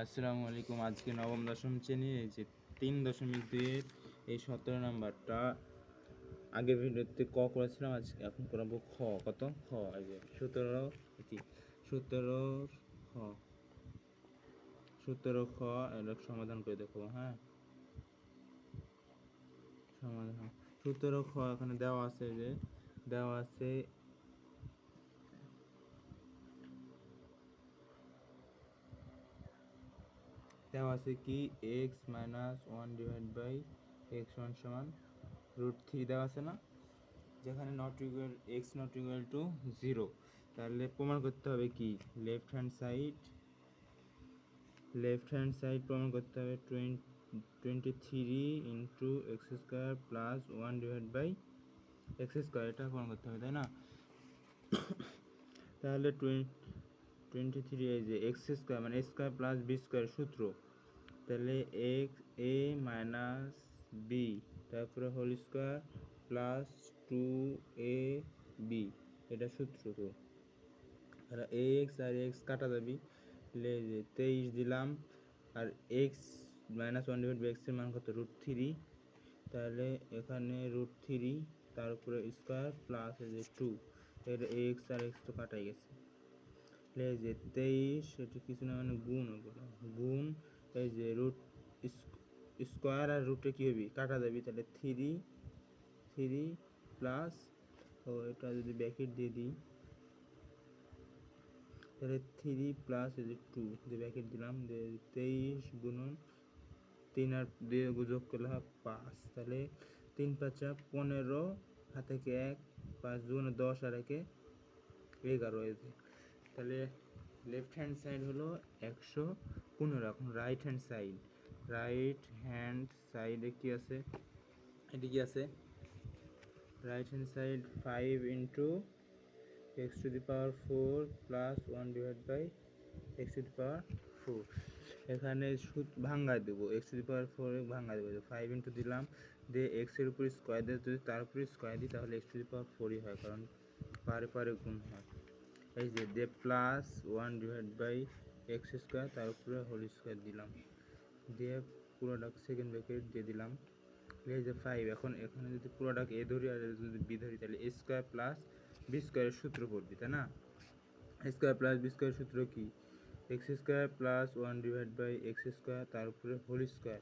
আসসালামু আলাইকুম। আজকে নবম দশম শ্রেণীর এই যে 3.2-এর এই 17 নাম্বারটা আগের ভিডিওতে ক করেছিলাম, আজকে এখন করাবো খ। কত? খ। এই যে 17 কি 17 খ 17 খ এটা সমাধান করে দেখাবো। হ্যাঁ, সমাধান 17 খ এখানে দেওয়া আছে, যে দেওয়া আছে কি এক্স মাইনাস 1/x1 √3 দেওয়া আছে না, যেখানে এক্স নট ইকুয়াল টু 0। তাহলে প্রমাণ করতে হবে কি লেফট হ্যান্ড সাইড প্রমাণ করতে হবে 23 into x square plus 1/x², এটা প্রমাণ করতে হবে, তাই না? তাহলে 23 এই যে এক্স স্কোয়ার মানে x square plus b square সূত্র, তাহলে এক্স এ মাইনাস বি তারপরে হোল স্কোয়ার প্লাস 2ab, এটা সূত্র। তো তাহলে এক্স আর এক্স কাটা যাবি, তাহলে 23 দিলাম, আর এক্স মাইনাস 1/x এর মান কত? √3। তাহলে এখানে √3 তার উপরে স্কোয়ার প্লাস এই যে 2, এর এক্স আর এক্স তো কাটাই গেছে। এই যে 23 এটা কিছু না মানে গুণ, গুণ এই যে রুট স্কোয়ার আর রুটে কী হবি? কাটা যাবি, তাহলে 3 প্লাস, ও এটা যদি ব্যাকেট দিয়ে দিই তাহলে 3 প্লাস এই যে 2 দিয়ে ব্যাকেট দিলাম, 23 গুণন 3 আর দিয়ে যোগ করলে হয় 5, তাহলে 3 5 15, হাতে 1 5 গুণে 10 আর 1 11 হয়েছে। তাহলে লেফট হ্যান্ড সাইড হলো 115। এখন রাইট হ্যান্ড সাইডে কি আছে? এটি কি আছে? Right hand side 5 into x⁴ plus 1/x⁴। এখানে ভাঙ্গা দেবো, x⁴ ভাঙ্গা দেবো, 5 ইন্টু দিলাম, দিয়ে এক্সের উপর স্কোয়ার দিয়ে যদি তার উপরে স্কোয়ার দিই তাহলে x⁴ হয়, কারণ পারে পারে গুণ হয়। এই যে দিয়ে প্লাস 1/x², তার উপরে হোল স্কোয়ার দিলাম, দিয়ে পুরোটাকে সেকেন্ড ব্র্যাকেট দিয়ে দিলাম। এই যে 5, এখন এখানে যদি পুরোটাকে এ ধরি আর যদি বি ধরি তাহলে a² প্লাস b² সূত্র পড়বি, তাই না? a² প্লাস b² সূত্র কি? x² প্লাস 1/x², তার উপরে whole square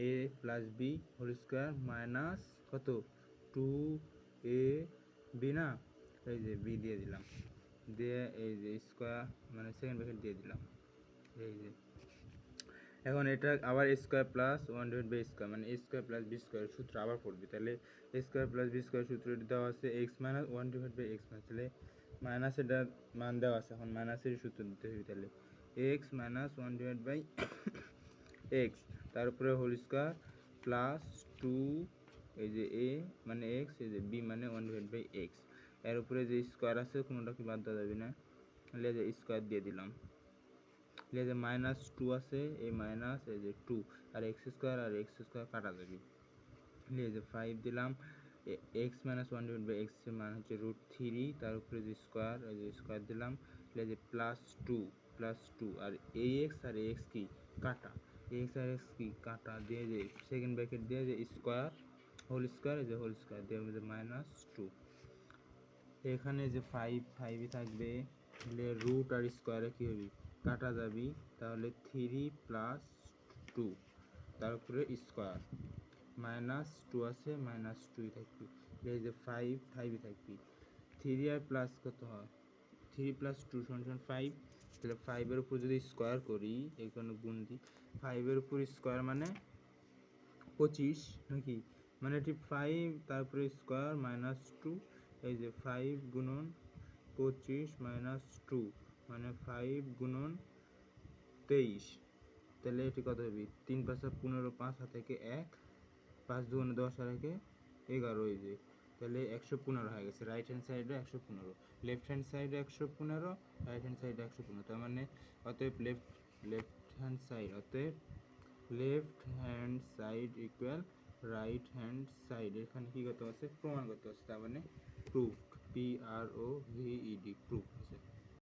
a plus b whole square minus কত? 2ab না, এই যে বি দিয়ে দিলাম, দিয়ে এই যে স্কোয়ার মানে সেকেন্ড ব্র্যাকেট দিয়ে দিলাম। এই যে এখন এটা আবার a² প্লাস 1/² মানে a² প্লাস b² সূত্র আবার পড়বি, তাহলে a² প্লাস b² সূত্র দেওয়া আছে এক্স মাইনাস 1/x, তাহলে মাইনাস এটা মান দেওয়া আছে, এখন মাইনাসের সূত্র দিতে হবে, তাহলে এক্স মাইনাস 1/x, তার উপরে হোল স্কোয়ার প্লাস 2 এই যে a মানে x, এই যে b মানে 1/x, এর উপরে যে স্কোয়ার আছে কোনোটাকে বাদ দেওয়া যাবে না, তাহলে যে স্কোয়ার দিয়ে দিলাম, তাহলে যে -2 আছে, এই মাইনাস এই যে 2 আর x² আর x² কাটা যাবে, এই যে 5 দিলাম, x মাইনাস 1/x এর মান হচ্ছে √3, তার উপরে যে স্কোয়ার এই যে স্কোয়ার দিলাম, এই যে প্লাস 2 আর ax আর ax কি কাটা, ax আর x কি কাটা, দিয়ে যে সেকেন্ড ব্র্যাকেট দিয়ে যে স্কোয়ার হোল স্কোয়ার এই যে হোল স্কোয়ার দিয়ে -2, এখানে যে 5ই থাকবে, রুট আর স্কোয়ারে কী হবে? কাটা যাবি, তাহলে 3 প্লাস 2 তার উপরে স্কোয়ার -2 আছে, -2ই থাকবি, এই যে 5ই থাকবি, 3 আর প্লাস কত হয়? 3 প্লাস 2 = 5, তাহলে 5-এর উপর যদি স্কোয়ার করি, এখানে গুণ দিই, 5-এর উপর স্কোয়ার মানে 25 নাকি, মানে এটি 5 তারপরে স্কোয়ার -2, এই যে 5 গুণন 25 -2 মানে 5 গুণন 23, তাহলে এটি কত হবে? 3 5 15, 5 হাতে 1 5 2 10 আর 1 11, এই যে তাহলে 115 হয়ে গেছে। রাইট হ্যান্ড সাইডে 115, লেফট হ্যান্ড সাইডে 115, রাইট হ্যান্ড সাইডে 115, তার মানে অতএব left hand side equal right hand side. এখানে কি করতে আছে? প্রমাণ করতে আছে, তার মানে প্রুফ, PROVED, প্রুফ আছে।